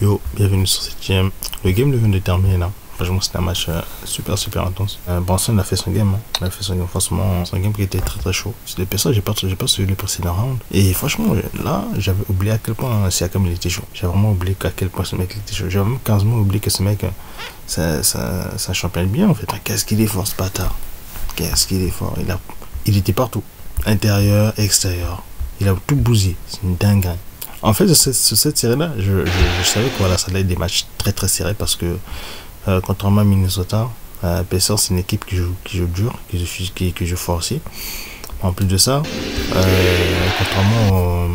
Yo, bienvenue sur cette game. Le game vient de terminer là. Franchement, c'était un match super intense. Bronson a fait son game. Hein. Il a fait son game, franchement, c'est un game qui était très chaud. C'était ça, j'ai pas suivi les précédents rounds. Et franchement, là, j'avais oublié à quel point Siakam il était chaud. J'avais vraiment oublié à quel point ce mec était chaud. J'avais même 15 mois oublié que ce mec, c'est un champion bien en fait. Qu'est-ce qu'il est fort ce bâtard. Qu'est-ce qu'il est fort. Il était partout. Intérieur, extérieur. Il a tout bousillé. C'est une dinguerie. En fait, sur cette série-là, je savais que voilà, ça allait être des matchs très serrés parce que contrairement à Minnesota, Pacers c'est une équipe qui joue dur, qui joue fort aussi. En plus de ça, contrairement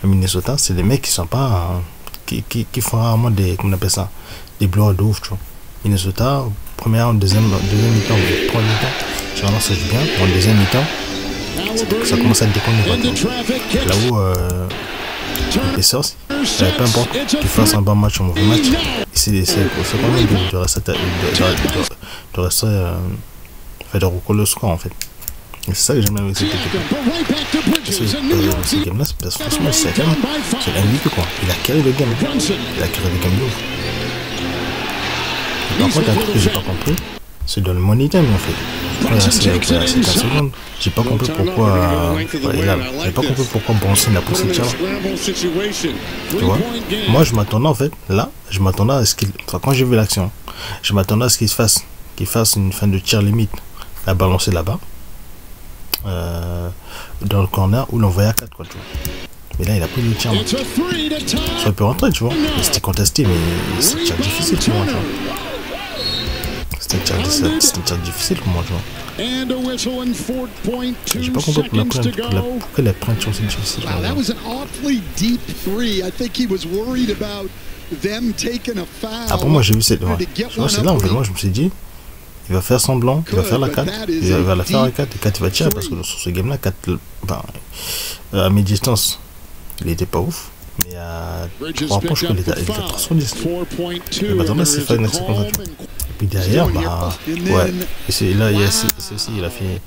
à Minnesota, c'est des mecs qui sont pas qui font rarement des, comment on appelle ça, des blocs de ouf, tu vois. Minnesota, première, deuxième mi-temps, première mi-temps, généralement ça joue bien. En deuxième mi-temps, ça commence à déconner. Là où les Pacers, peu importe qu'ils fassent un bon match ou un mauvais match, c'est quand même de rester de recoller le score en fait. Et c'est ça que j'aime avec cette équipe. Ce game là, franchement c'est un MVP quoi. Il a carré le game. Il a carré le game de ouf. Par contre, un truc que j'ai pas compris, c'est dans le money time en fait. C'est 15 secondes. J'ai pas compris pourquoi Bronson a pris cette charge. Tu vois, moi je m'attendais en fait, là, je m'attendais à ce qu'il, enfin, quand j'ai vu l'action, je m'attendais à ce qu'il fasse une fin de tir limite, la balancer là-bas, dans le corner où l'envoyer à 4 quoi, tu vois. Mais là il a pris le tir. Ça peut rentrer, tu vois. C'était contesté, mais c'est un tir difficile pour moi, tu vois. C'était un tir difficile pour moi, tu vois. J'ai pas compris pourquoi la prendre sur cette difficile. Après moi j'ai vu cette... Ouais. C'est là en fait, moi je me suis dit, il va faire semblant, il va faire la 4, il va la faire la 4, et 4 il va tirer parce que sur ce game là, 4, à mi-distance, il était pas ouf. Mais à 3 points, je crois qu'il était à 3 sur 10. Et maintenant, c'est fait une action comme ça. Et puis derrière, bah, ouais. Et là, il a fait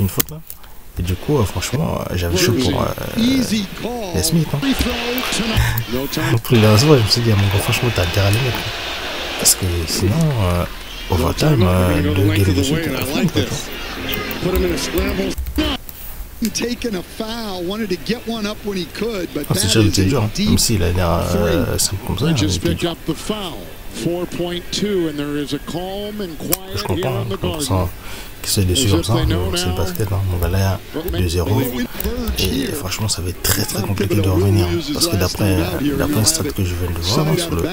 une faute là. Et du coup, franchement, j'avais chaud pour les Smith. Hein. Donc, pour les raisons, je me suis dit, mon gars, franchement, t'as intérêt à les mettre. Parce que sinon, overtime, 2 games de suite, à la fin, quoi. C'est sûr, c'est dur, hein. Même s'il a l'air simple comme ça. Je comprends, hein, qu'il soit déçu comme ça, c'est le basket, hein. On va là 2-0 et franchement ça va être très compliqué de revenir parce que d'après le stade que je viens de voir hein, sur le game,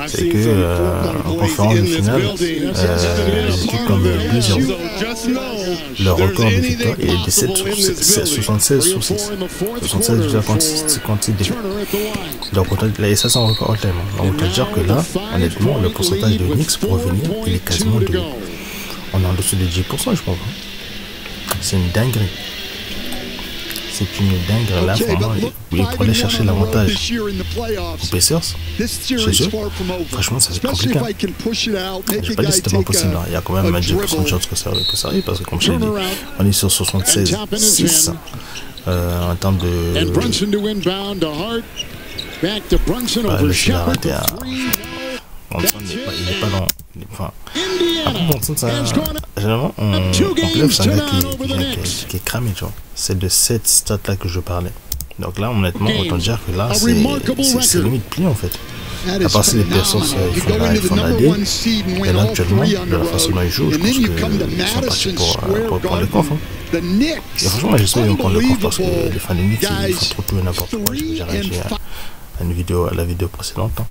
c'est que en conférence de finale, les équipes comme 2-0, le record de victoire est de 76 sur 6. 76 56 défaites. Donc et ça c'est un record all-time. Donc on peut dire que là, honnêtement, le pourcentage de Knicks pour revenir, il est quasiment de... On est en dessous de 10%, je pense. C'est une dinguerie. C'est une dinguerie là, vraiment. Ils pourraient aller chercher l'avantage aux Pacers, chez eux. Franchement, ça va être compliqué. Je vais pas dire que c'était pas possible. Il y a quand même 10% de chance que ça arrive, parce que comme je l'ai dit, on est sur 76-6 en termes de... le chien a arrêté à... Bronson, il n'est pas dans... Enfin, après Bronson, généralement, on pleuve, c'est un gars qui est cramé, tu vois. C'est de cette stat-là que je parlais. Donc là, honnêtement, autant dire que là, c'est limite plié, en fait. À part si les personnes font la D, mais là, actuellement, de la façon dont ils jouent, je pense qu'ils sont partis pour prendre le coffre. Hein. Et franchement, j'espère qu'ils vont prendre le coffre parce que les fans de Knicks, ils font trop tout et n'importe quoi. J'ai réagi à la vidéo précédente. Hein.